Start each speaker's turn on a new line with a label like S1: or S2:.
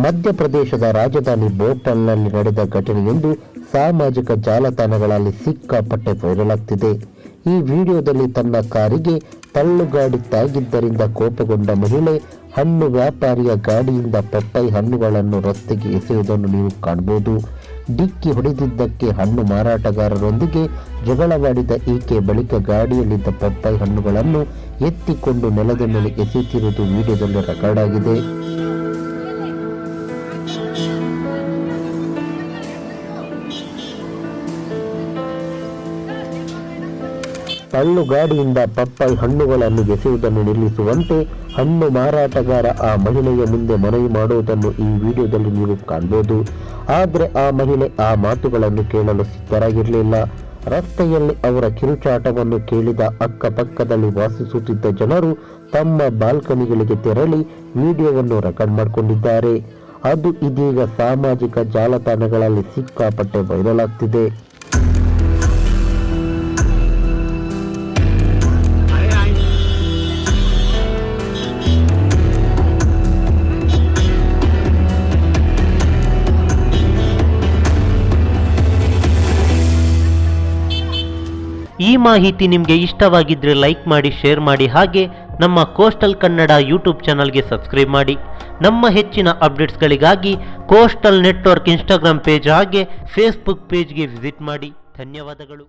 S1: ಮಧ್ಯಪ್ರದೇಶದ ರಾಜಧಾನಿ ಭೋಪಾಲ್ನಲ್ಲಿ ನಡೆದ ಘಟನೆಯೊಂದು ಸಾಮಾಜಿಕ ಜಾಲತಾಣಗಳಲ್ಲಿ ಸಿಕ್ಕಾಪಟ್ಟೆ ವೈರಲ್ ಆಗ್ತಿದೆ. ಈ ವಿಡಿಯೋದಲ್ಲಿ ತನ್ನ ಕಾರಿಗೆ ತಳ್ಳುಗಾಡಿ ತಾಗಿದ್ದರಿಂದ ಕೋಪಗೊಂಡ ಮಹಿಳೆ ಹಣ್ಣು ವ್ಯಾಪಾರಿಯ ಗಾಡಿಯಿಂದ ಪಪ್ಪಾಯಿ ಹಣ್ಣುಗಳನ್ನು ರಸ್ತೆಗೆ ಎಸೆಯುವುದನ್ನು ನೀವು ಕಾಣಬಹುದು. ಡಿಕ್ಕಿ ಹೊಡೆದಿದ್ದಕ್ಕೆ ಹಣ್ಣು ಮಾರಾಟಗಾರರೊಂದಿಗೆ ಜಗಳವಾಡಿದ ಈಕೆ ಬಳಿಕ ಗಾಡಿಯಲ್ಲಿದ್ದ ಪಪ್ಪಾಯಿ ಹಣ್ಣುಗಳನ್ನು ಎತ್ತಿಕೊಂಡು ನೆಲದ ಮೇಲೆ ಎಸೆಯುತ್ತಿರುವುದು ವಿಡಿಯೋದಲ್ಲಿ ರೆಕಾರ್ಡ್ ಆಗಿದೆ. ತಳ್ಳುಗಾಡಿಯಿಂದ ಪಪ್ಪಾಯಿ ಹಣ್ಣುಗಳನ್ನು ಎಸೆಯುವುದನ್ನು ನಿಲ್ಲಿಸುವಂತೆ ಹಣ್ಣು ಮಾರಾಟಗಾರ ಆ ಮಹಿಳೆಯ ಮುಂದೆ ಮನವಿ ಮಾಡುವುದನ್ನು ಈ ವಿಡಿಯೋದಲ್ಲಿ ನೀವು ಕಾಣಬಹುದು. ಆದರೆ ಆ ಮಹಿಳೆ ಆ ಮಾತುಗಳನ್ನು ಕೇಳಲು ಸಿದ್ಧರಾಗಿರಲಿಲ್ಲ. ರಸ್ತೆಯಲ್ಲಿ ಅವರ ಕಿರುಚಾಟವನ್ನು ಕೇಳಿದ ಅಕ್ಕಪಕ್ಕದಲ್ಲಿ ವಾಸಿಸುತ್ತಿದ್ದ ಜನರು ತಮ್ಮ ಬಾಲ್ಕನಿಗಳಿಗೆ ತೆರಳಿ ವಿಡಿಯೋವನ್ನು ರೆಕಾರ್ಡ್ ಮಾಡಿಕೊಂಡಿದ್ದಾರೆ. ಅದು ಇದೀಗ ಸಾಮಾಜಿಕ ಜಾಲತಾಣಗಳಲ್ಲಿ ಸಿಕ್ಕಾಪಟ್ಟೆ ವೈರಲ್ ಆಗ್ತಿದೆ.
S2: ಈ ಮಾಹಿತಿ ನಿಮಗೆ ಇಷ್ಟವಾಗಿದ್ದರೆ ಲೈಕ್ ಮಾಡಿ, ಶೇರ್ ಮಾಡಿ, ಹಾಗೆ ನಮ್ಮ ಕೋಸ್ಟಲ್ ಕನ್ನಡ ಯೂಟ್ಯೂಬ್ ಚಾನಲ್ಗೆ ಸಬ್ಸ್ಕ್ರೈಬ್ ಮಾಡಿ. ನಮ್ಮ ಹೆಚ್ಚಿನ ಅಪ್ಡೇಟ್ಸ್ಗಳಿಗಾಗಿ ಕೋಸ್ಟಲ್ ನೆಟ್ವರ್ಕ್ ಇನ್ಸ್ಟಾಗ್ರಾಮ್ ಪೇಜ್ ಹಾಗೆ ಫೇಸ್ಬುಕ್ ಪೇಜ್ಗೆ ವಿಸಿಟ್ ಮಾಡಿ. ಧನ್ಯವಾದಗಳು.